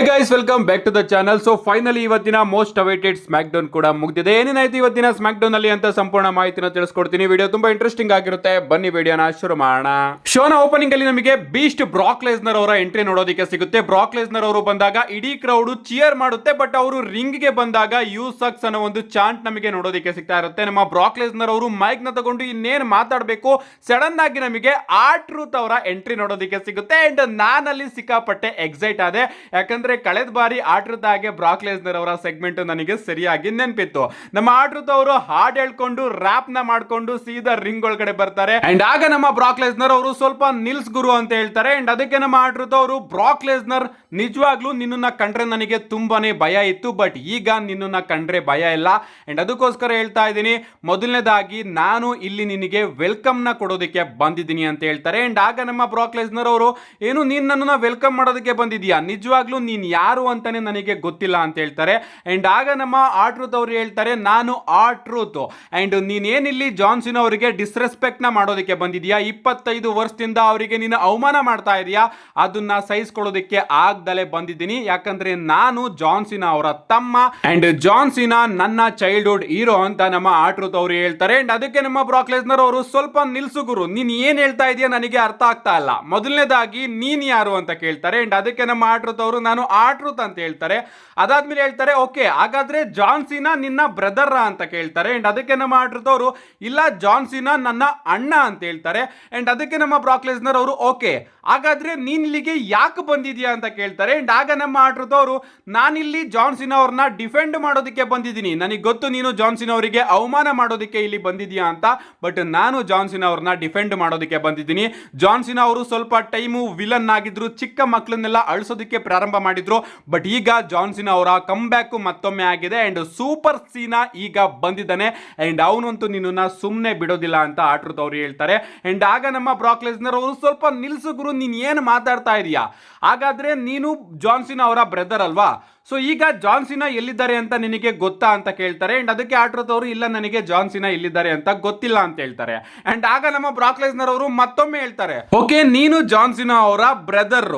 Guys welcome back to the channel. So finally ಇವತ್ತಿನ most awaited SmackDown ಕೂಡ ಮುಗಿದಿದೆ. ಏನೇನಾಯ್ತು ಇವತ್ತಿನ ಸ್ಮ್ಯಾಕ್ ಡೌನ್ ಅಲ್ಲಿ ಅಂತ ಸಂಪೂರ್ಣ ಮಾಹಿತಿನ ತಿಳಿಸ್ಕೊಡ್ತೀನಿ. ವಿಡಿಯೋ ತುಂಬಾ ಇಂಟ್ರೆಸ್ಟಿಂಗ್ ಆಗಿರುತ್ತೆ. ಬನ್ನಿ ವಿಡಿಯೋನ ಶುರು ಮಾಡೋಣ. ಶೋನ ಓಪನಿಂಗ್ ಅಲ್ಲಿ ನಮಗೆ ಬೀಸ್ಟ್ ಬ್ರಾಕ್ ಲೆಸ್ನರ್ ಅವರ ಎಂಟ್ರಿ ನೋಡೋದಕ್ಕೆ ಸಿಗುತ್ತೆ. ಬ್ರಾಕ್ ಲೆಸ್ನರ್ ಅವರು ಬಂದಾಗ ಇಡೀ ಕ್ರೌಡ್ ಚಿಯರ್ ಮಾಡುತ್ತೆ, ಬಟ್ ಅವರು ರಿಂಗ್ ಗೆ ಬಂದಾಗ ಯು ಸಕ್ಸ್ ಅನ್ನೋ ಒಂದು ಚಾಂಟ್ ನಮಗೆ ನೋಡೋದಕ್ಕೆ ಸಿಗ್ತಾ ಇರುತ್ತೆ. ನಮ್ಮ ಬ್ರಾಕ್ ಲೆಸ್ನರ್ ಅವರು ಮೈಕ್ ನ ತಗೊಂಡು ಇನ್ನೇನು ಮಾತಾಡಬೇಕು, ಸಡನ್ ಆಗಿ ನಮಗೆ R-Truth ಅವರ ಎಂಟ್ರಿ ನೋಡೋದಕ್ಕೆ ಸಿಗುತ್ತೆ. ಅಂಡ್ ನಾನಲ್ಲಿ ಸಿಕ್ಕಾಪಟ್ಟೆ ಎಕ್ಸೈಟ್ ಆದೆ, ಯಾಕಂದ್ರೆ ಕಳೆದ ಬಾರಿ R-Truth ಆಗಿ ಬ್ರಾಕ್ ಲೆಸ್ನರ್ ಅವರ ಸೆಗ್ಮೆಂಟ್ ನನಗೆ ಸರಿಯಾಗಿ ನೆನಪಿತ್ತು. ನಮ್ಮ R-Truth ಅವರು ಹಾಡ್ ಹೇಳ್ಕೊಂಡು ರ್ಯಾಪ್ ನ ಮಾಡ್ಕೊಂಡು ಸೀದಾ ರಿಂಗ್ ಒಳಗಡೆ ಬರ್ತಾರೆ. ಅಂಡ್ ಆಗ ನಮ್ಮ ಬ್ರಾಕ್ ಲೆಸ್ನರ್ ಅವರು ಸ್ವಲ್ಪ ನಿಲ್ಸ್ ಗುರು ಅಂತ ಹೇಳ್ತಾರೆ. ಅಂಡ್ ಅದಕ್ಕೆ ನಮ್ಮ R-Truth ಅವರು, ಬ್ರಾಕ್ ಲೆಸ್ನರ್ ನಿಜವಾಗ್ಲೂ ನಿನ್ನನ್ನ ಕಂಡ್ರೆ ನನಗೆ ತುಂಬಾನೇ ಭಯ ಇತ್ತು, ಬಟ್ ಈಗ ನಿನ್ನನ್ನ ಕಂಡ್ರೆ ಭಯ ಇಲ್ಲ. ಅಂಡ್ ಅದಕ್ಕೋಸ್ಕರ ಹೇಳ್ತಾ ಇದ್ದೀನಿ, ಮೊದಲನೇದಾಗಿ ನಾನು ಇಲ್ಲಿ ನಿನಗೆ ವೆಲ್ಕಮ್ ನ ಕೊಡೋದಕ್ಕೆ ಬಂದಿದ್ದೀನಿ ಅಂತ ಹೇಳ್ತಾರೆ. ಅಂಡ್ ಆಗ ನಮ್ಮ ಬ್ರಾಕ್ ಲೆಸ್ನರ್ ಅವರು, ಏನು ನೀನ್ ನನ್ನನ್ನ ವೆಲ್ಕಮ್ ಮಾಡೋದಕ್ಕೆ ಬಂದಿದ್ಯಾ, ನಿಜವಾಗ್ಲೂ ನೀನ್ ಯಾರು ಅಂತಾನೆ ನನಗೆ ಗೊತ್ತಿಲ್ಲ ಅಂತ ಹೇಳ್ತಾರೆ. ಅಂಡ್ ಆಗ ನಮ್ಮ R-Truth ಅವರು ಹೇಳ್ತಾರೆ, ನಾನು R-Truth ಅಂಡ್ ನೀನೇನಿಲ್ಲಿ ಜಾನ್ ಸಿನಾ ಅವರಿಗೆ ಡಿಸ್ರೆಸ್ಪೆಕ್ಟ್ ನ ಮಾಡೋದಕ್ಕೆ ಬಂದಿದ್ಯಾ, 25 ವರ್ಷದಿಂದ ಅವರಿಗೆ ನೀನು ಅವಮಾನ ಮಾಡ್ತಾ ಇದೀಯಾ, ಅದನ್ನ ಸಹಿಸ್ಕೊಳ್ಳೋದಕ್ಕೆ ಆಗ್ದಲೇ ಬಂದಿದ್ದೀನಿ. ಯಾಕಂದ್ರೆ ನಾನು ಜಾನ್ ಸಿನಾ ಅವರ ತಮ್ಮ ಅಂಡ್ ಜಾನ್ ಸಿನಾ ನನ್ನ ಚೈಲ್ಡ್ಹುಡ್ ಹೀರೋ ಅಂತ ನಮ್ಮ R-Truth ಅವರು ಹೇಳ್ತಾರೆ. ಅಂಡ್ ಅದಕ್ಕೆ ನಮ್ಮ ಬ್ರಾಕ್ ಲೆಸ್ನರ್ ಅವರು, ಸ್ವಲ್ಪ ನಿಲ್ಸು ಗುರು, ನೀನ್ ಏನ್ ಹೇಳ್ತಾ ಇದೀಯಾ ನನಗೆ ಅರ್ಥ ಆಗ್ತಾ ಇಲ್ಲ, ಮೊದಲನೇದಾಗಿ ನೀನ್ ಯಾರು ಅಂತ ಕೇಳ್ತಾರೆ. ಅಂಡ್ ಅದಕ್ಕೆ ನಮ್ಮ R-Truth ಅವರು, ನಾನು R-Truth ಅಂತ ಹೇಳ್ತಾರೆ. ಅದಾದ್ಮೇಲೆ ಹೇಳ್ತಾರೆ, ಓಕೆ ಹಾಗಾದ್ರೆ ಜಾನ್ ಸಿನಾ ನಿನ್ನ ಬ್ರದರ್ ಅಂತ ಕೇಳ್ತಾರೆ. ಅಂಡ್ ಅದಕ್ಕೆ ನಮ್ಮ R-Truth ಅವರು, ಇಲ್ಲ ಜಾನ್ ಸಿನಾ ನನ್ನ ಅಣ್ಣ ಅಂತ ಹೇಳ್ತಾರೆ. ಅಂಡ್ ಅದಕ್ಕೆ ನಮ್ಮ ಬ್ರಾಕ್ ಲೆಸ್ನರ್ ಅವರು, ಓಕೆ ಹಾಗಾದ್ರೆ ನೀನ್ ಇಲ್ಲಿಗೆ ಯಾಕೆ ಬಂದಿದ್ಯಾ ಅಂತ ಕೇಳ್ತಾರೆ. ಅಂಡ್ ಆಗ ನಮ್ಮ R-Truth ಅವರು, ನಾನಿಲ್ಲಿ ಜಾನ್ ಸಿನಾ ಅವ್ರನ್ನ ಡಿಫೆಂಡ್ ಮಾಡೋದಕ್ಕೆ ಬಂದಿದ್ದೀನಿ, ನನಗೆ ಗೊತ್ತು ನೀನು ಜಾನ್ ಸಿನಾ ಅವರಿಗೆ ಅವಮಾನ ಮಾಡೋದಕ್ಕೆ ಇಲ್ಲಿ ಬಂದಿದ್ಯಾ ಅಂತ, ಬಟ್ ನಾನು ಜಾನ್ ಸಿನಾ ಅವ್ರನ್ನ ಡಿಫೆಂಡ್ ಮಾಡೋದಕ್ಕೆ ಬಂದಿದ್ದೀನಿ. ಜಾನ್ ಸಿನಾ ಅವರು ಸ್ವಲ್ಪ ಟೈಮು ವಿಲನ್ ಆಗಿದ್ರು, ಚಿಕ್ಕ ಮಕ್ಕಳನ್ನೆಲ್ಲ ಅಳಿಸೋದಕ್ಕೆ ಪ್ರಾರಂಭ ಮಾಡಿದ್ರು, ಬಟ್ ಈಗ ಜಾನ್ ಸಿನಾ ಅವರ ಕಮ್ ಬ್ಯಾಕ್ ಮತ್ತೊಮ್ಮೆ ಆಗಿದೆ. ಅಂಡ್ ಸೂಪರ್ ಸೀನಾ ಈಗ ಬಂದಿದ್ದಾನೆ, ಅಂಡ್ ಅವನಂತೂ ನಿನ್ನನ್ನ ಸುಮ್ಮನೆ ಬಿಡೋದಿಲ್ಲ ಅಂತ R-Truth ಅವರು ಹೇಳ್ತಾರೆ. ಅಂಡ್ ಆಗ ನಮ್ಮ ಬ್ರಾಕ್ ಲೆಸ್ನರ್ ಅವರು, ಸ್ವಲ್ಪ ನಿಲ್ಸು ಗುರು, ನೀನ್ ಏನು ಮಾತಾಡ್ತಾ ಇದೀಯಾ, ಹಾಗಾದ್ರೆ ನೀನು ಜಾನ್ ಸಿನಾ ಅವರ ಬ್ರದರ್ ಅಲ್ವಾ, ಸೊ ಈಗ ಜಾನ್ ಸಿನಾ ಎಲ್ಲಿದ್ದಾರೆ ಅಂತ ನಿನಗೆ ಗೊತ್ತಾ ಅಂತ ಕೇಳ್ತಾರೆ. ಅಂಡ್ ಅದಕ್ಕೆ R-Truth ಅವರು, ಇಲ್ಲ ನನಗೆ ಜಾನ್ ಸಿನಾ ಎಲ್ಲಿದ್ದಾರೆ ಅಂತ ಗೊತ್ತಿಲ್ಲ ಅಂತ ಹೇಳ್ತಾರೆ. ಅಂಡ್ ಆಗ ನಮ್ಮ ಬ್ರಾಕ್ ಲೆಸ್ನರ್ ಅವರು ಮತ್ತೊಮ್ಮೆ ಹೇಳ್ತಾರೆ, ಓಕೆ ನೀನು ಜಾನ್ ಸಿನಾ ಅವರ ಬ್ರದರ್,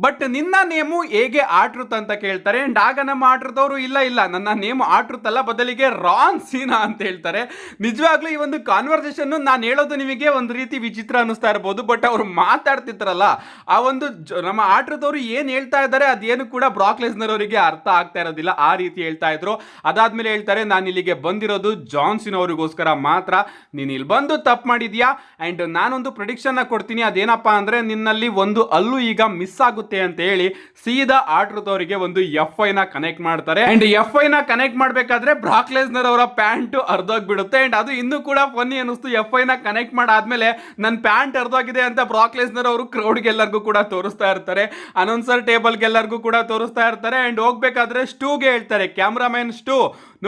ಬಟ್ ನಿನ್ನ ನೇಮು ಹೇಗೆ R-Truth ಅಂತ ಕೇಳ್ತಾರೆ. ಅಂಡ್ ಆಗ ನಮ್ಮ R-Truth ಅವರು, ಇಲ್ಲ ನನ್ನ ನೇಮು R-Truth ಅಲ್ಲ, ಬದಲಿಗೆ ರಾನ್ ಸೀನಾ ಅಂತ ಹೇಳ್ತಾರೆ. ನಿಜವಾಗ್ಲೂ ಈ ಒಂದು ಕಾನ್ವರ್ಸೇಷನ್ ನಾನು ಹೇಳೋದು ನಿಮಗೆ ಒಂದು ರೀತಿ ವಿಚಿತ್ರ ಅನ್ನಿಸ್ತಾ ಇರಬಹುದು, ಬಟ್ ಅವರು ಮಾತಾಡ್ತಿರ್ತಾರಲ್ಲ, ಆ ಒಂದು ನಮ್ಮ R-Truth ಅವರು ಏನ್ ಹೇಳ್ತಾ ಇದ್ದಾರೆ ಅದೇನು ಕೂಡ ಬ್ರಾಕ್ ಲೆಸ್ನರ್ ಅವರಿಗೆ ಅರ್ಥ ಆಗ್ತಾ ಇರೋದಿಲ್ಲ, ಆ ರೀತಿ ಹೇಳ್ತಾ ಇದ್ರು. ಅದಾದ್ಮೇಲೆ ಹೇಳ್ತಾರೆ, ನಾನು ಇಲ್ಲಿಗೆ ಬಂದಿರೋದು ಜಾನ್ ಸಿನಾ ಅವರಿಗೋಸ್ಕರ ಮಾತ್ರ, ನೀನ್ ಇಲ್ಲಿ ಬಂದು ತಪ್ಪು ಮಾಡಿದ್ಯಾ. ಅಂಡ್ ನಾನೊಂದು ಪ್ರಿಡಿಕ್ಷನ್ ಕೊಡ್ತೀನಿ, ಅದೇನಪ್ಪಾ ಅಂದ್ರೆ ನಿನ್ನಲ್ಲಿ ಒಂದು ಹಲ್ಲು ಈಗ ಮಿಸ್ ಆಗುತ್ತೆ ಅಂತ ಹೇಳಿ ಸೀದಾ R-Truth ಅವರಿಗೆ ಒಂದು FI ನ ಕನೆಕ್ಟ್ ಮಾಡ್ತಾರೆ. ಅಂಡ್ FI ನ ಕನೆಕ್ಟ್ ಮಾಡಬೇಕಾದ್ರೆ ಬ್ರಾಕ್ ಲೆಸ್ನರ್ ಅವರ ಪ್ಯಾಂಟ್ ಅರ್ಧೋಗ್ಬಿಡುತ್ತೆ. ಅಂಡ್ ಅದು ಇನ್ನೂ ಕೂಡ ಫನ್ನಿ ಅನಿಸ್ತು, FI ನ ಕನೆಕ್ಟ್ ಮಾಡಾದ್ಮೇಲೆ ನನ್ನ ಪ್ಯಾಂಟ್ ಅರ್ಧೋಗಿದೆ ಅಂತ ಬ್ರಾಕ್ ಲೆಸ್ನರ್ ಅವರು ಕ್ರೌಡ್ಗೆ ಎಲ್ಲರಿಗೂ ಕೂಡ ತೋರಿಸ್ತಾ ಇರ್ತಾರೆ, ಅನೌನ್ಸರ್ ಟೇಬಲ್ಗೆ ಎಲ್ಲರಿಗೂ ಕೂಡ ತೋರಿಸ್ತಾ ಇರ್ತಾರೆ. ಅಂಡ್ ಹೋಗ್ಬೇಕಾದ್ರೆ ಸ್ಟೂಗೆ ಹೇಳ್ತಾರೆ, ಕ್ಯಾಮ್ರಾಮನ್ ಸ್ಟೂ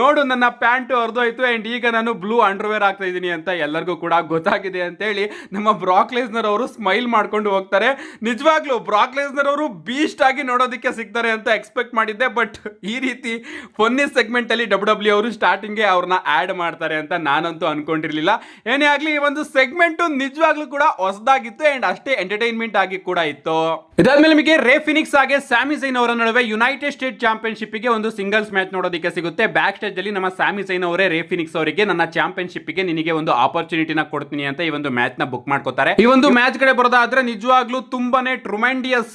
ನೋಡು ನನ್ನ ಪ್ಯಾಂಟ್ ಅರ್ಧೋಯ್ತು, ಅಂಡ್ ಈಗ ನಾನು ಬ್ಲೂ ಅಂಡರ್ವೇರ್ ಆಗ್ತಾ ಇದ್ದೀನಿ ಅಂತ ಎಲ್ಲರಿಗೂ ಕೂಡ ಗೊತ್ತಾಗಿದೆ ಅಂತ ಹೇಳಿ ನಮ್ಮ ಬ್ರಾಕ್ ಲೆಸ್ನರ್ ಅವರು ಸ್ಮೈಲ್ ಮಾಡ್ಕೊಂಡು ಹೋಗ್ತಾರೆ. ನಿಜವಾಗ್ಲೂ ಬ್ರಾಕ್ ಲೆಸ್ನರ್ ಅವರು ಬೀಸ್ಟ್ ಆಗಿ ನೋಡೋದಕ್ಕೆ ಸಿಗ್ತಾರೆ ಅಂತ ಎಕ್ಸ್ಪೆಕ್ಟ್ ಮಾಡಿದ್ದೆ, ಬಟ್ ಈ ರೀತಿ ಫನ್ನಿ ಸೆಗ್ಮೆಂಟ್ ಅಲ್ಲಿ WWE ಅವರು ಸ್ಟಾರ್ಟಿಂಗ್ ಅವ್ರನ್ನ ಆಡ್ ಮಾಡ್ತಾರೆ ಅಂತ ನಾನಂತೂ ಅನ್ಕೊಂಡಿರ್ಲಿಲ್ಲ. ಏನೇ ಆಗ್ಲಿ, ಈ ಒಂದು ಸೆಗ್ಮೆಂಟ್ ನಿಜವಾಗ್ಲೂ ಕೂಡ ಹೊಸದಾಗಿತ್ತು ಅಂಡ್ ಅಷ್ಟೇ ಎಂಟರ್ಟೈನ್ಮೆಂಟ್ ಆಗಿ ಕೂಡ ಇತ್ತು. ಇದಾದ್ಮೇಲೆ ನಿಮಗೆ ರೇ ಫಿನಿಕ್ಸ್ ಹಾಗೆ ಸ್ಯಾಮಿ ಝೈನ್ ಅವರ ನಡುವೆ ಯುನೈಟೆಡ್ ಸ್ಟೇಟ್ ಚಾಂಪಿಯನ್ಶಿಪ್ ಗೆ ಒಂದು ಸಿಂಗಲ್ಸ್ ಮ್ಯಾಚ್ ನೋಡೋದಕ್ಕೆ ಸಿಗುತ್ತೆ. ಬ್ಯಾಕ್ ಸ್ಟೇಜ್ ಅಲ್ಲಿ ನಮ್ಮ ಸ್ಯಾಮಿ ಝೈನ್ ಅವರೇ ರೇ ಫಿನಿಕ್ಸ್ ಅವರಿಗೆ, ನನ್ನ ಚಾಂಪಿಯನ್ಶಿಪ್ ಗೆ ನಿನಗೆ ಒಂದು ಆಪರ್ಚುನಿಟಿನ ಕೊಡ್ತೀನಿ ಅಂತ ಈ ಒಂದು ಮ್ಯಾಚ್ ನ ಬುಕ್ ಮಾಡ್ಕೋತಾರೆ. ಈ ಒಂದು ಮ್ಯಾಚ್ ಕಡೆ ಬರೋದಾದ್ರೆ ನಿಜವಾಗ್ಲೂ ತುಂಬಾನೇ ಟ್ರುಮೆಂಡಿಯಸ್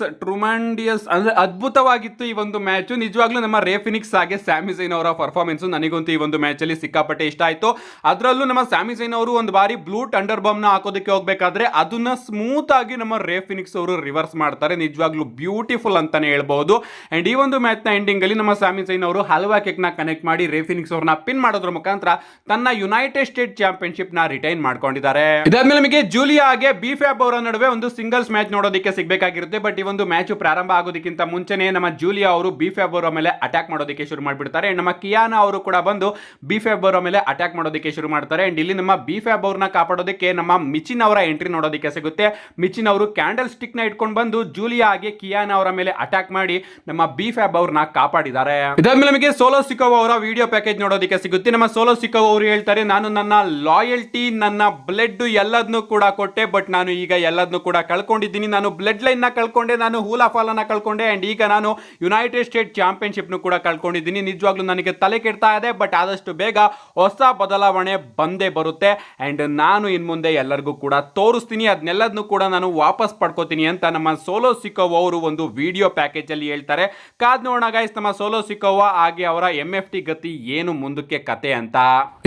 ಅಂದ್ರೆ ಅದ್ಭುತವಾಗಿತ್ತು ಈ ಒಂದು ಮ್ಯಾಚ್. ನಿಜವಾಗ್ಲೂ ನಮ್ಮ ರೇ ಫಿನಿಕ್ಸ್ ಹಾಗೆ ಸ್ಯಾಮಿ ಝೈನ್ ಅವರ ಪರ್ಫಾರ್ಮೆನ್ಸ್ ನನಗಂತೂ ಈ ಒಂದು ಮ್ಯಾಚ್ ಅಲ್ಲಿ ಸಿಕ್ಕಾಪಟ್ಟೆ ಇಷ್ಟ ಆಯ್ತು. ಅದರಲ್ಲೂ ನಮ್ಮ ಸ್ಯಾಮಿ ಝೈನ್ ಅವರು ಒಂದು ಬಾರಿ ಬ್ಲೂ ಟಂಡರ್ ಬಾಂಬ್ ನ ಹಾಕೋದಕ್ಕೆ ಹೋಗ್ಬೇಕಾದ್ರೆ ಅದನ್ನ ಸ್ಮೂತ್ ಆಗಿ ನಮ್ಮ ರೇ ಫಿನಿಕ್ಸ್ ಅವರು ರಿವರ್ಸ್ ಮಾಡ್ತಾರೆ. ನಿಜವಾಗ್ಲೂ ಬ್ಯೂಟಿಫುಲ್ ಅಂತಾನೆ ಹೇಳ್ಬಹುದು. ಅಂಡ್ ಈ ಒಂದು ಮ್ಯಾಚ್ ನ ಎಂಡಿಂಗ್ ಅಲ್ಲಿ ನಮ್ಮ ಸ್ಯಾಮಿ ಝೈನ್ ಅವರು ಹಲ್ವಾ ಕೇಕ್ ನ ಕನೆಕ್ಟ್ ಮಾಡಿ ರೇ ಫಿನಿಕ್ಸ್ ಅವ್ರನ್ನ ಪಿನ್ ಮಾಡೋದ್ರ ಮುಖಾಂತರ ತನ್ನ ಯುನೈಟೆಡ್ ಸ್ಟೇಟ್ ಚಾಂಪಿಯನ್ಶಿಪ್ ನ ರಿಟೈನ್ ಮಾಡ್ಕೊಂಡಿದ್ದಾರೆ. ಇದಾದ್ಮೇಲೆ ನಮಗೆ ಜೂಲಿಯಾ ಹಾಗೆ ಬಿಫ್ಯಾಬ್ ಅವರ ನಡುವೆ ಒಂದು ಸಿಂಗಲ್ಸ್ ಮ್ಯಾಚ್ ನೋಡೋದಕ್ಕೆ ಸಿಗಬೇಕಾಗಿರುತ್ತೆ, ಬಟ್ ಈ ಒಂದು ಮ್ಯಾಚ್ ಪ್ರಾರಂಭ ಆಗೋದಕ್ಕಿಂತ ಮುಂಚೆನೆ ನಮ್ಮ ಜೂಲಿಯಾ ಅವರು ಬಿಫ್ಯಾಬ್ ಅವರ ಮೇಲೆ ಅಟ್ಯಾಕ್ ಮಾಡೋದಕ್ಕೆ ಶುರು ಮಾಡಿಬಿಡ್ತಾರೆ. ನಮ್ಮ ಕಿಯಾನಾ ಅವರು ಕೂಡ ಬಂದು ಬಿಫ್ಯಾಬ್ ಅವರ ಮೇಲೆ ಅಟ್ಯಾಕ್ ಮಾಡೋದಕ್ಕೆ ಶುರು ಮಾಡ್ತಾರೆ. ಅಂಡ್ ಇಲ್ಲಿ ನಮ್ಮ ಬಿಫ್ಯಾಬ್ ಅವ್ರನ್ನ ಕಾಪಾಡೋದಕ್ಕೆ ನಮ್ಮ ಮಿಚಿನ್ ಅವರ ಎಂಟ್ರಿ ನೋಡೋದಕ್ಕೆ ಸಿಗುತ್ತೆ. ಮಿಚಿನ್ ಅವರು ಕ್ಯಾಂಡಲ್ ಸ್ಟಿಕ್ ನ ಇಟ್ಕೊಂಡು ಬಂದು ಜೂಲಿಯಾ ಹಾಗೆ ಕಿಯಾನಾ ಅವರ ಮೇಲೆ ಅಟ್ಯಾಕ್ ಮಾಡಿ ನಮ್ಮ ಬಿಫ್ಯಾಬ್ ಅವ್ರನ್ನ ಕಾಪಾಡಿದ್ದಾರೆ. ಇದಾದ್ಮೇಲೆ ನಮಗೆ ಸೋಲೋ ಸಿಕೋವಾ ಅವರ ವಿಡಿಯೋ ಪ್ಯಾಕೇಜ್ ನೋಡೋದಕ್ಕೆ ಸಿಗುತ್ತೆ. ನಮ್ಮ ಸೋಲೋ ಸಿಕೋವಾ ಅವರು ಹೇಳ್ತಾರೆ, ನಾನು ನನ್ನ ಲಾಯಲ್ಟಿ, ನನ್ನ ಬ್ಲಡ್ ಎಲ್ಲದನ್ನು ಕೂಡ ಕೊಟ್ಟೆ, ಬಟ್ ನಾನು ಈಗ ಎಲ್ಲದನ್ನು ಕೂಡ ಕಳ್ಕೊಂಡಿದ್ದೀನಿ. ನಾನು ಬ್ಲಡ್ ಲೈನ್ ನ ಕಳ್ಕೊಂಡೆ, ನಾನು ನಾನು ಹೂಲಾ ಫಾಲ್ ಅನ್ನ ಕಳ್ಕೊಂಡೆ ಅಂಡ್ ಈಗ ನಾನು ಯುನೈಟೆಡ್ ಸ್ಟೇಟ್ ಚಾಂಪಿಯನ್ಶಿಪ್ ಕೂಡ ಕಳ್ಕೊಂಡಿದ್ದೀನಿ. ನಿಜವಾಗ್ಲೂ ನನಗೆ ತಲೆ ಕೆಡ್ತಾ ಇದೆ, ಬಟ್ ಆದಷ್ಟು ಬೇಗ ಹೊಸ ಬದಲಾವಣೆ ಬಂದೇ ಬರುತ್ತೆ ಅಂಡ್ ನಾನು ಇನ್ ಮುಂದೆ ಎಲ್ಲರಿಗೂ ಕೂಡ ತೋರಿಸ್ತೀನಿ, ಅದನ್ನೆಲ್ಲದನ್ನು ಕೂಡ ನಾನು ವಾಪಸ್ ಪಡ್ಕೋತೀನಿ ಅಂತ ನಮ್ಮ ಸೋಲೋ ಸಿಕೋವಾ ಅವರು ಒಂದು ವಿಡಿಯೋ ಪ್ಯಾಕೇಜ್ ಅಲ್ಲಿ ಹೇಳ್ತಾರೆ. ಕಾದ್ ನೋಡೋಣ ಗೈಸ್ ನಮ್ಮ ಸೋಲೋ ಸಿಕೋವಾ ಹಾಗೆ ಅವರ MFT ಗತಿ ಏನು ಮುಂದಕ್ಕೆ ಕತೆ ಅಂತ.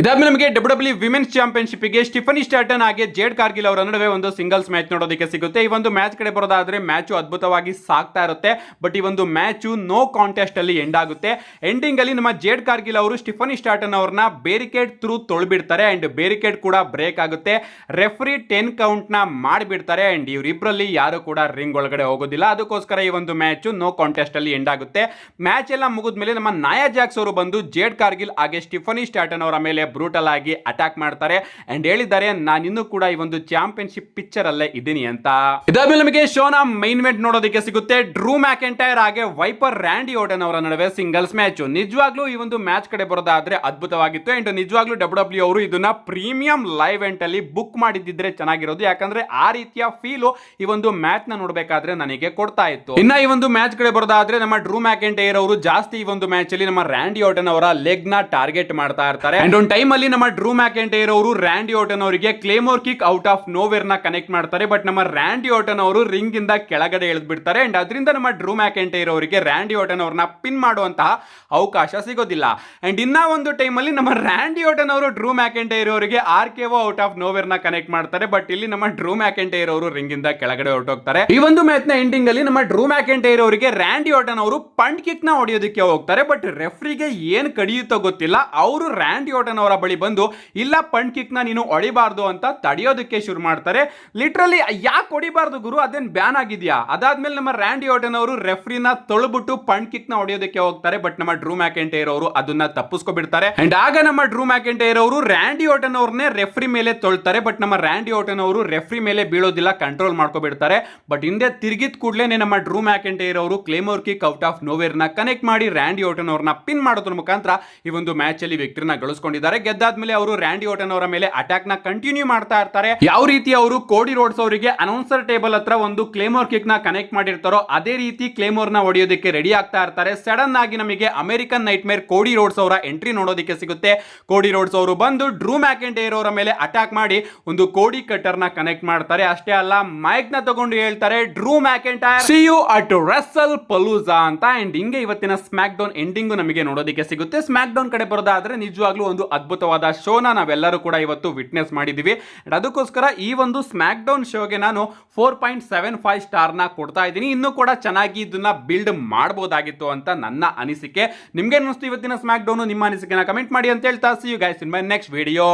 ಇದಾದ್ಮೇಲೆ ನಮಗೆ WWE ವಿಮೆನ್ಸ್ ಚಾಂಪಿಯನ್ಶಿಪ್ ಗೆ ಸ್ಟಿಫನಿ ಸ್ಟಾರ್ಟನ್ ಹಾಗೆ ಜೇಡ್ ಕಾರ್ಗಿಲ್ ಅವರ ನಡುವೆ ಒಂದು ಸಿಂಗಲ್ಸ್ ಮ್ಯಾಚ್ ನೋಡೋದಕ್ಕೆ ಸಿಗುತ್ತೆ. ಈ ಒಂದು ಮ್ಯಾಚ್ ಕಡೆ ಬರೋದಾದ್ರೆ ಮ್ಯಾಚ್ ಅದ್ಭುತವಾಗಿ ಸಾಗ್ತಾ ಇರುತ್ತೆ, ಬಟ್ ಈ ಒಂದು ಮ್ಯಾಚ್ ನೋ ಕಾಂಟೆಸ್ಟ್ ಅಲ್ಲಿ ಎಂಡ್ ಆಗುತ್ತೆ. ಎಂಡಿಂಗ್ ಅಲ್ಲಿ ನಮ್ಮ ಜೇಡ್ ಕಾರ್ಗಿಲ್ ಅವರು ಸ್ಟಿಫನಿ ಸ್ಟಾರ್ಟನ್ ಅವರನ್ನ ಬೇರಿಕೇಡ್ ಥ್ರೂ ತೊಳ್ಬಿಡ್ತಾರೆ ಅಂಡ್ ಬೇರಿಕೇಡ್ ಕೂಡ ಬ್ರೇಕ್ ಆಗುತ್ತೆ. ರೆಫ್ರಿ 10 ಕೌಂಟ್ ನ ಮಾಡಿಬಿಡ್ತಾರೆ ಅಂಡ್ ಇವರಿಬ್ಬರಲ್ಲಿ ಯಾರು ಕೂಡ ರಿಂಗ್ ಒಳಗಡೆ ಹೋಗೋದಿಲ್ಲ. ಅದಕ್ಕೋಸ್ಕರ ಈ ಒಂದು ಮ್ಯಾಚ್ ನೋ ಕಾಂಟೆಸ್ಟ್ ಅಲ್ಲಿ ಎಂಡ್ ಆಗುತ್ತೆ. ಮ್ಯಾಚ್ ಎಲ್ಲ ಮುಗಿದ್ಮೇಲೆ ನಮ್ಮ ನಾಯಾ ಜಾಕ್ಸ್ ಅವರು ಬಂದು ಜೇಡ್ ಕಾರ್ಗಿಲ್ ಹಾಗೆ ಸ್ಟಿಫನಿ ಸ್ಟಾರ್ಟನ್ ಅವರ ಮೇಲೆ ಬ್ರೂಟಲ್ ಆಗಿ ಅಟ್ಯಾಕ್ ಮಾಡ್ತಾರೆ ಅಂಡ್ ಹೇಳಿದ್ದಾರೆ ನಾನು ಇನ್ನೂ ಕೂಡ ಈ ಒಂದು ಚಾಂಪಿಯನ್ಶಿಪ್ ಪಿಕ್ಚರ್ ಅಲ್ಲೇ ಇದ್ದೀನಿ ಅಂತ. ಇದಾದ್ಮೇಲೆ ನಮಗೆ ಶೋನ ಮೈನ್ ಇವೆಂಟ್ ನೋಡೋದಕ್ಕೆ ಸಿಗುತ್ತೆ. ಡ್ರೂ ಮ್ಯಾಕೆಂಟೈರ್ ಹಾಗೆ ವೈಪರ್ ರ್ಯಾಂಡಿ ಓರ್ಟನ್ ಅವರ ನಡುವೆ ಸಿಂಗಲ್ಸ್ ಮ್ಯಾಚ್. ನಿಜವಾಗ್ಲೂ ಈ ಒಂದು ಮ್ಯಾಚ್ ಕಡೆ ಬರೋದಾದ್ರೆ ಅದ್ಭುತವಾಗಿತ್ತು ಅಂಡ್ ನಿಜವಾಗ್ಲೂ WWE ಅವರು ಇದನ್ನ ಪ್ರೀಮಿಯಂ ಲೈವ್ ಇವೆಂಟ್ ಅಲ್ಲಿ ಬುಕ್ ಮಾಡಿದ್ದಿದ್ರೆ ಚೆನ್ನಾಗಿರೋದು, ಯಾಕಂದ್ರೆ ಆ ರೀತಿಯ ಫೀಲ್ ಈ ಒಂದು ಮ್ಯಾಚ್ ನ ನೋಡಬೇಕಾದ್ರೆ ನನಗೆ ಕೊಡ್ತಾ ಇತ್ತು. ಇನ್ನ ಈ ಒಂದು ಮ್ಯಾಚ್ ಕಡೆ ಬರೋದಾದ್ರೆ ನಮ್ಮ ಡ್ರೂ ಮ್ಯಾಕೆಂಟೈರ್ ಅವರು ಜಾಸ್ತಿ ಈ ಒಂದು ಮ್ಯಾಚ್ ಅಲ್ಲಿ ನಮ್ಮ ರ್ಯಾಂಡಿ ಓರ್ಟನ್ ಅವರ ಲೆಗ್ ನ ಟಾರ್ಗೆಟ್ ಮಾಡ್ತಾ ಇರ್ತಾರೆ ಅಂಡ್ ಒಂದು ಟೈಮ್ ಅಲ್ಲಿ ನಮ್ಮ ಡ್ರೂ ಮ್ಯಾಕೆಂಟೈರ್ ಅವರು ರ್ಯಾಂಡಿ ಓರ್ಟನ್ ಅವರಿಗೆ ಕ್ಲೇಮೋರ್ ಕಿಕ್ ಔಟ್ ಆಫ್ ನೋವೇರ್ ನ ಕನೆಕ್ಟ್ ಮಾಡ್ತಾರೆ, ಬಟ್ ನಮ್ಮ ರ್ಯಾಂಡಿ ಓರ್ಟನ್ ಅವರು ರಿಂಗ್ ಇಂದ ಕೆಳಗಡೆ ಇಳಿದು ಬಿಡ್ತಾರೆ ಅಂಡ್ ಅದರಿಂದ ನಮ್ಮ ಡ್ರೂ ಮ್ಯಾಕೆಂಟೈರ್ ಅವರಿಗೆ ರ್ಯಾಂಡಿ ಓರ್ಟನ್ ಅವರನ್ನ ಪಿನ್ ಮಾಡುವಂತಹ ಅವಕಾಶ ಸಿಗೋದಿಲ್ಲ. ಅಂಡ್ ಇನ್ನ ಒಂದು ಟೈಮ್ ಅಲ್ಲಿ ನಮ್ಮ ರ್ಯಾಂಡಿ ಓರ್ಟನ್ ಅವರು ಡ್ರೂ ಮ್ಯಾಕೆಂಟೈರ್ ಅವರಿಗೆ RKO ಔಟ್ ಆಫ್ ನೋವೇರ್ ನ ಕನೆಕ್ಟ್ ಮಾಡ್ತಾರೆ, ಬಟ್ ಇಲ್ಲಿ ನಮ್ಮ ಡ್ರೂ ಮ್ಯಾಕೆಂಟೈರ್ ಅವರು ರಿಂಗ್ ಇಂದ ಕೆಳಗಡೆ ಹೊರಟೋಗ್ತಾರೆ. ಈ ಒಂದು ಮ್ಯಾಚ್ ನ ಎಂಡಿಂಗ್ ಅಲ್ಲಿ ನಮ್ಮ ಡ್ರೂ ಮ್ಯಾಕೆಂಟೈರ್ ಅವರಿಗೆ ರ್ಯಾಂಡಿ ಓರ್ಟನ್ ಅವರು ಪಂಟ್ ಕಿಕ್ ನ ಹೊಡೆಯೋದಕ್ಕೆ ಹೋಗ್ತಾರೆ, ಬಟ್ ರೆಫ್ರಿಗೆ ಏನ್ ಕಡಿಯುತ್ತೋ ಗೊತ್ತಿಲ್ಲ, ಅವರು ರ್ಯಾಂಡಿ ಓರ್ಟನ್ ಅವರ ಬಳಿ ಬಂದು ಇಲ್ಲ ಪಂಟ್ ಕಿಕ್ ನ ನೀನು ಹೊಡಿಬಾರ್ದು ಅಂತ ತಡೆಯೋದಕ್ಕೆ ಶುರು ಮಾಡ್ತಾರೆ. ಲಿಟ್ರಲಿ ಯಾಕೆ ಹೊಡಿಬಾರ್ದು ಗುರು, ಅದೇನ್ ಬ್ಯಾನ್ ಆಗಿದ್ಯಾ? ಅದಾದ್ಮೇಲೆ ನಮ್ಮ ರ್ಯಾಂಡಿ ಓರ್ಟನ್ ಅವರು ರೆಫ್ರಿನ ತೊಳೆಬಿಟ್ಟು ಪಂಟ್ ಕಿಕ್ ನ ಹೊಡೆಯೋದಕ್ಕೆ ಹೋಗ್ತಾರೆ, ಬಟ್ ನಮ್ಮ ಡ್ರೂ ಮ್ಯಾಕೆಂಟೈರ್ ಅವರು ಅದನ್ನ ತಪ್ಪಿಸ್ಕೊಬಿಡ್ತಾರೆ ಅಂಡ್ ಆಗ ನಮ್ಮ ಡ್ರೂ ಮ್ಯಾಕೆಂಟೈರ್ ಅವರು ರ್ಯಾಂಡಿ ಓರ್ಟನ್ ಅವ್ರನ್ನೇ ರೆಫ್ರಿ ಮೇಲೆ ತೊಳ್ತಾರೆ, ಬಟ್ ನಮ್ಮ ರ್ಯಾಂಡಿ ಓರ್ಟನ್ ಅವರು ರೆಫ್ರಿ ಮೇಲೆ ಬೀಳೋದಿಲ್ಲ, ಕಂಟ್ರೋಲ್ ಮಾಡ್ಕೊಬಿಡ್ತಾರೆ. ಬಟ್ ಹಿಂದೆ ತಿರುಗಿದ ಕೂಡಲೇ ನಮ್ಮ ಡ್ರೂ ಮ್ಯಾಕೆಂಟೈರ್ ಅವರು ಕ್ಲೇಮೋರ್ ಕಿಕ್ ಔಟ್ ಆಫ್ ನೋವೇರ್ ನ ಕನೆಕ್ಟ್ ಮಾಡಿ ರ್ಯಾಂಡಿ ಓರ್ಟನ್ ಅವ್ರನ್ನ ಪಿನ್ ಮಾಡೋದ್ರ ಮುಖಾಂತರ ಈ ಒಂದು ಮ್ಯಾಚ್ ಅಲ್ಲಿ ವಿಕ್ಟರಿನ ಗಳಿಸ್ಕೊಂಡಿದ್ದಾರೆ. ಗೆದ್ದಾದ್ಮೇಲೆ ಅವರು ರ್ಯಾಂಡಿ ಓರ್ಟನ್ ಅವರ ಮೇಲೆ ಅಟ್ಯಾಕ್ ನ ಕಂಟಿನ್ಯೂ ಮಾಡ್ತಾ ಇರ್ತಾರೆ. ಯಾವ ರೀತಿ ಅವರು ಕೋಡಿ ರೋಡ್ಸ್ ಅವರಿಗೆ ಅನೌನ್ಸರ್ ಟೇಬಲ್ ಹತ್ರ ಒಂದು ಕ್ಲೇಮೋರ್ ಕಿಕ್ ನ ಕನೆಕ್ಟ್ ಮಾಡಿರ್ತಾರೋ ಅದೇ ರೀತಿ ಕ್ಲೇಮೋರ್ ನ ಹೊಡೆಯೋದಕ್ಕೆ ರೆಡಿ ಆಗ್ತಾ ಇರ್ತಾರೆ. ಸಡನ್ ಆಗಿ ನಮಗೆ ಅಮೆರಿಕನ್ ನೈಟ್ ಮೇರ್ ಕೋಡಿ ರೋಡ್ಸ್ ಅವರ ಎಂಟ್ರಿ ನೋಡೋದಕ್ಕೆ ಸಿಗುತ್ತೆ. ಕೋಡಿ ರೋಡ್ಸ್ ಅವರು ಬಂದು ಡ್ರೂ ಮ್ಯಾಕೆಂಟೈರ್ ಅವರ ಮೇಲೆ ಅಟ್ಯಾಕ್ ಮಾಡಿ ಒಂದು ಕೋಡಿ ಕಟ್ಟರ್ ನ ಕನೆಕ್ಟ್ ಮಾಡ್ತಾರೆ. ಅಷ್ಟೇ ಅಲ್ಲ ಮೈಕ್ ನ ತಗೊಂಡು ಹೇಳ್ತಾರೆ Drew McIntyre see you at Wrestlepalooza ಅಂತ. ಅಂಡ್ ಹಿಂಗೆ ಇವತ್ತಿನ ಸ್ಮ್ಯಾಕ್ ಡೌನ್ ಎಂಡಿಂಗ್ ನಮಗೆ ನೋಡೋದಕ್ಕೆ ಸಿಗುತ್ತೆ. ಸ್ಮ್ಯಾಕ್ ಡೌನ್ ಕಡೆ ಬರೋದಾದ್ರೆ ನಿಜವಾಗ್ಲೂ ಒಂದು ಅದ್ಭುತವಾದ ಶೋನ ನಾವೆಲ್ಲರೂ ಕೂಡ ಇವತ್ತು ವಿಟ್ನೆಸ್ ಮಾಡಿದೀವಿ. ಅದಕ್ಕೋಸ್ಕರ ಈ ಒಂದು ಸ್ಮ್ಯಾಕ್ ಡೌನ್ ಶೋಗೆ ನಾನು 4.75 ಸ್ಟಾರ್ ನ ಕೊಡ್ತಾ ಇದ್ದೀನಿ. ಇನ್ನೂ ಕೂಡ ಚೆನ್ನಾಗಿ ಇದನ್ನ ಬಿಲ್ಡ್ ಮಾಡಬಹುದಾಗಿತ್ತು ಅಂತ ನನ್ನ ಅನಿಸಿಕೆ. ನಿಮ್ಗೆ ಅನಿಸ್ತು ಇವತ್ತಿನ ಸ್ಮ್ಯಾಕ್ ಡೌನ್? ನಿಮ್ಮ ಅನಿಸಿಕೆನ ಕಮೆಂಟ್ ಮಾಡಿ ಅಂತ ಹೇಳ್ತಾ see you guys in my next video.